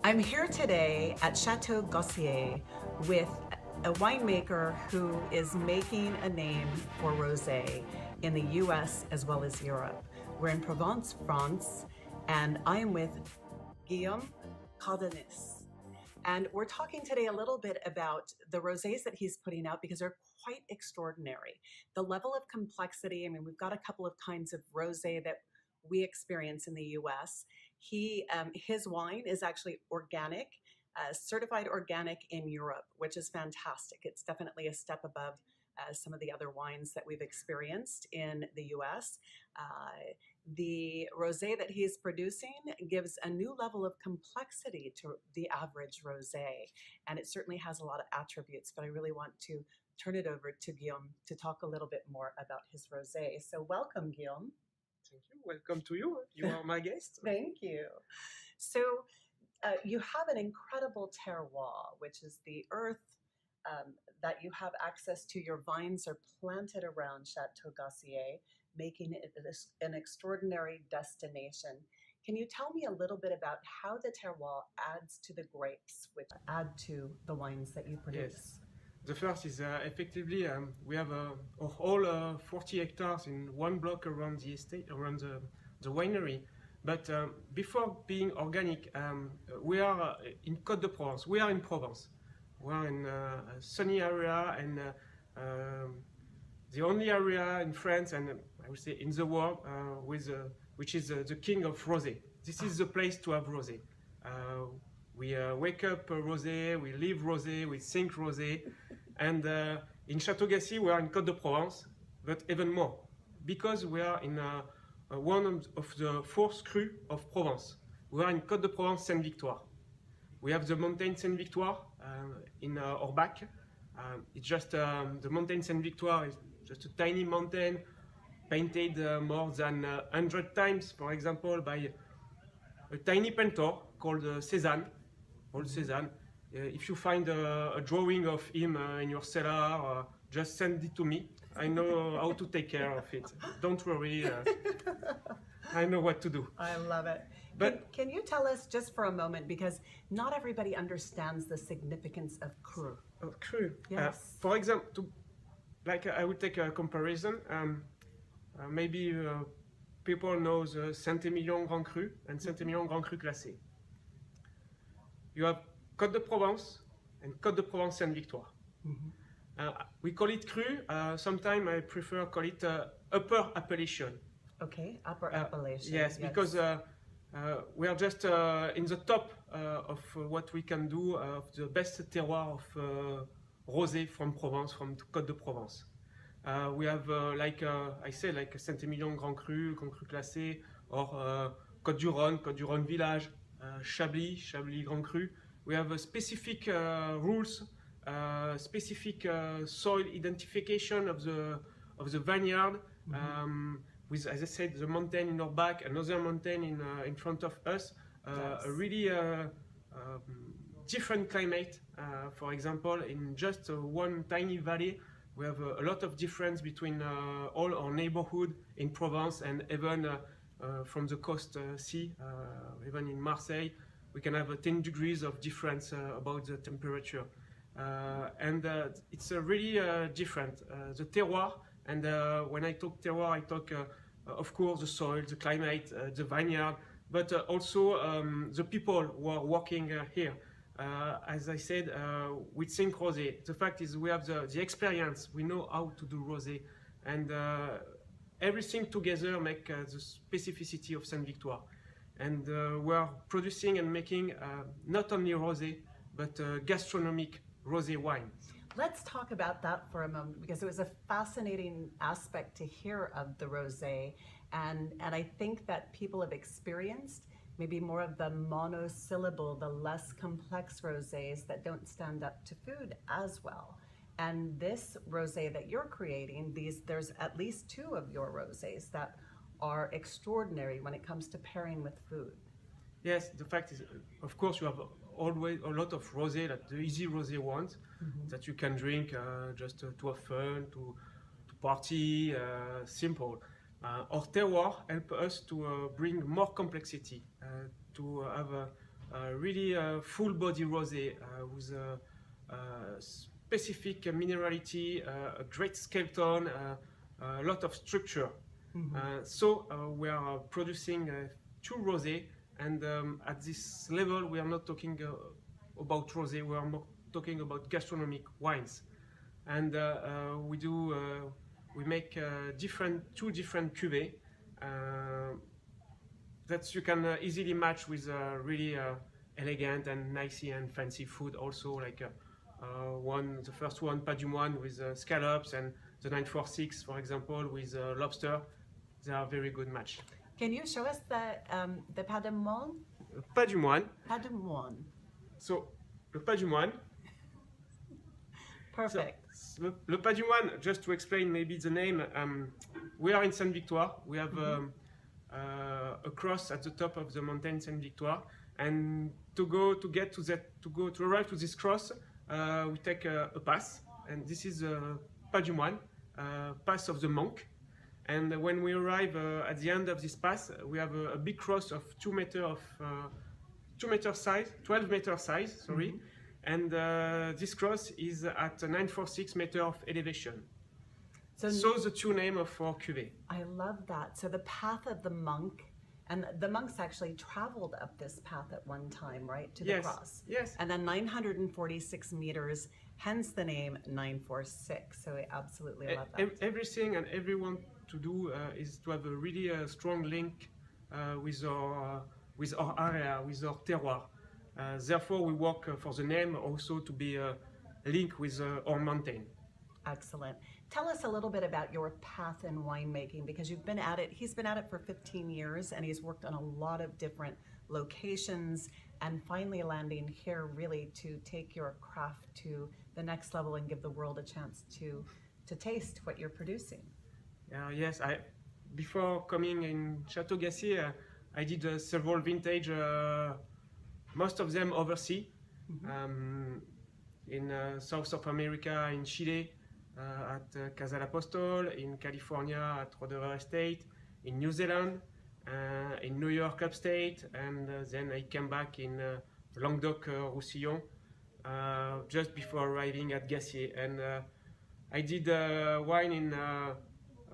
I'm here today at Chateau Gassier with a winemaker who is making a name for rosé in the US as well as Europe. We're in Provence, France, and I am with Guillaume Cordonis. And we're talking today a little bit about the rosés that he's putting out because they're quite extraordinary. The level of complexity, I mean, we've got a couple of kinds of rosé that we experience in the US. His wine is actually organic, certified organic in Europe, which is fantastic. It's definitely a step above some of the other wines that we've experienced in the US. The rosé that he's producing gives a new level of complexity to the average rosé, and it certainly has a lot of attributes, but I really want to turn it over to Guillaume to talk a little bit more about his rosé. So welcome, Guillaume. Thank you. Welcome to you. You are my guest. Thank you. So you have an incredible terroir, which is the earth that you have access to. Your vines are planted around Chateau Gassier, making it an extraordinary destination. Can you tell me a little bit about how the terroir adds to the grapes, which add to the wines that you produce? Yes. The first is effectively we have all 40 hectares in one block around the estate, around the winery. But before being organic, we are in Côte-de-Provence. We are in Provence. We are in a sunny area and the only area in France and I would say in the world which is the king of rosé. This is the place to have rosé. We wake up rosé, we live rosé, we think rosé. And in Chateau Gassier, we are in Côte-de-Provence, but even more, because we are in one of the 4th cru of Provence. We are in Côte-de-Provence, Sainte-Victoire. We have the mountain Sainte-Victoire in our back. It's just the mountain Sainte-Victoire is just a tiny mountain painted more than 100 times, for example, by a tiny painter called Cézanne, old Cézanne. If you find a drawing of him in your cellar, just send it to me. I know how to take care of it. Don't worry, I know what to do. I love it. But can you tell us just for a moment, because not everybody understands the significance of cru. Cru. Yes. For example, I would take a comparison. Maybe people know the Saint-Émilion Grand Cru and Saint-Émilion Grand Cru Classé. You have Côte-de-Provence and Côte-de-Provence Sainte-Victoire. We call it cru. Sometimes I prefer call it upper appellation. Okay, upper appellation. Yes, because we are just in the top of what we can do of the best terroir of rosé from Provence, from Côte-de-Provence. We have I say like Saint-Émilion Grand Cru, Grand Cru Classé, or Côte-du-Rhône Village, Chablis Grand Cru. We have specific rules, specific soil identification of the vineyard, with, as I said, the mountain in our back, another mountain in front of us, yes. A really different climate. For example, in just one tiny valley, we have a lot of difference between all our neighborhood in Provence and even from the coast sea, even in Marseille. We can have 10 degrees of difference about the temperature. And it's really different. The terroir, and when I talk terroir, I talk, of course, the soil, the climate, the vineyard, but also the people who are working here. As I said, we think rosé. The fact is we have the experience, we know how to do rosé, and everything together make the specificity of Sainte-Victoire. And we are producing and making not only rosé, but gastronomic rosé wine. Let's talk about that for a moment, because it was a fascinating aspect to hear of the rosé, and I think that people have experienced maybe more of the monosyllable, the less complex rosés that don't stand up to food as well. And this rosé that you're creating, there's at least 2 of your rosés that are extraordinary when it comes to pairing with food. Yes, the fact is, of course, you have always a lot of rosé, that the easy rosé ones that you can drink just to have fun, to party, simple. Our terroir help us to bring more complexity, to have a really full body rosé with a specific minerality, a great scale tone, a lot of structure. So we are producing 2 rosé, and at this level we are not talking about rosé, we are more talking about gastronomic wines. And we make 2 different cuvées that you can easily match with really elegant and nicey and fancy food. Also, like the first one, Pas-du-Moine, with scallops, and the 946, for example, with lobster. They are very good match. Can you show us the Pas-du-Moine? Pas-du-Moine. Pas-du-Moine. So, le Pas-du-Moine. Perfect. So, le Pas-du-Moine, just to explain maybe the name, we are in Sainte-Victoire. We have a cross at the top of the mountain Sainte-Victoire, and to arrive to this cross, we take a pass, and this is Pas-du-Moine, pass of the monk. And when we arrive at the end of this pass, we have a big cross of 12 meter size, sorry. And this cross is at 946 meter of elevation. So the 2 name of our cuvée. I love that. So the path of the monk, and the monks actually traveled up this path at one time, right, to the cross. Yes. And then 946 meters, hence the name 946. So I absolutely love that. Everything and everyone to do is to have a really strong link with our area, with our terroir. Therefore, we work for the name also to be linked with our mountain. Excellent. Tell us a little bit about your path in winemaking, because he's been at it for 15 years, and he's worked on a lot of different locations, and finally landing here really to take your craft to the next level and give the world a chance to taste what you're producing. Yes, before coming in Chateau Gassier, I did several vintage, most of them overseas, in South of America, in Chile, at Casa del Apostol, in California at Rosé Estate, in New Zealand, in New York upstate, and then I came back in Languedoc-Roussillon just before arriving at Gassier. And I did wine in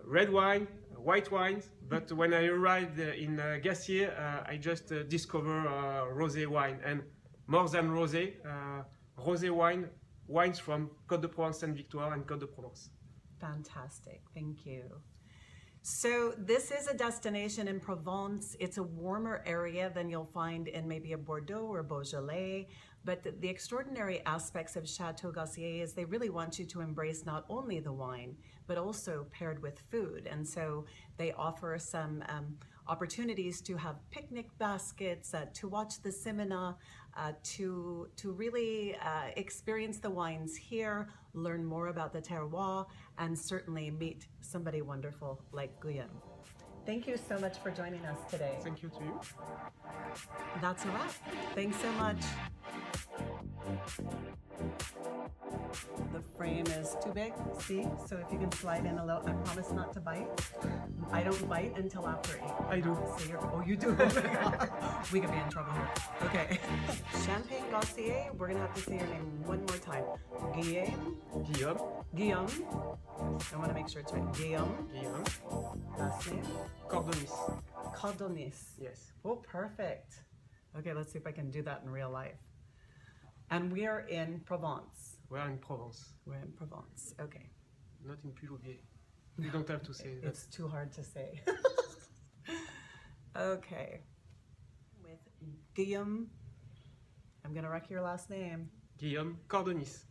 red wine, white wines, but when I arrived in Gassier, I just discovered rosé wine, and more than rosé, rosé wines from Côte de Provence, Sainte-Victoire, and Côte de Provence. Fantastic, thank you. So this is a destination in Provence. It's a warmer area than you'll find in maybe a Bordeaux or Beaujolais, but the extraordinary aspects of Chateau Gassier is they really want you to embrace not only the wine, but also paired with food. And so they offer some opportunities to have picnic baskets, to watch the Simena, to really experience the wines here, learn more about the terroir, and certainly meet somebody wonderful like Guillaume. Thank you so much for joining us today. Thank you to you. That's a wrap. Thanks so much. The frame is too big, see? So if you can slide in a little, I promise not to bite. I don't bite until after 8. I do. So you do? We could be in trouble here. Okay. Champagne Gassier, we're gonna have to say your name one more time. Guillaume. Guillaume. I wanna make sure it's right. Guillaume. Last name? Cordonis. Cordonis. Yes. Oh, perfect. Okay, let's see if I can do that in real life. And we are in Provence. We are in Provence. We're in Provence, okay. Not in Puy-Louviers. You don't have to say that. It's too hard to say. Okay. With Guillaume, I'm gonna wreck your last name. Guillaume Cordonis.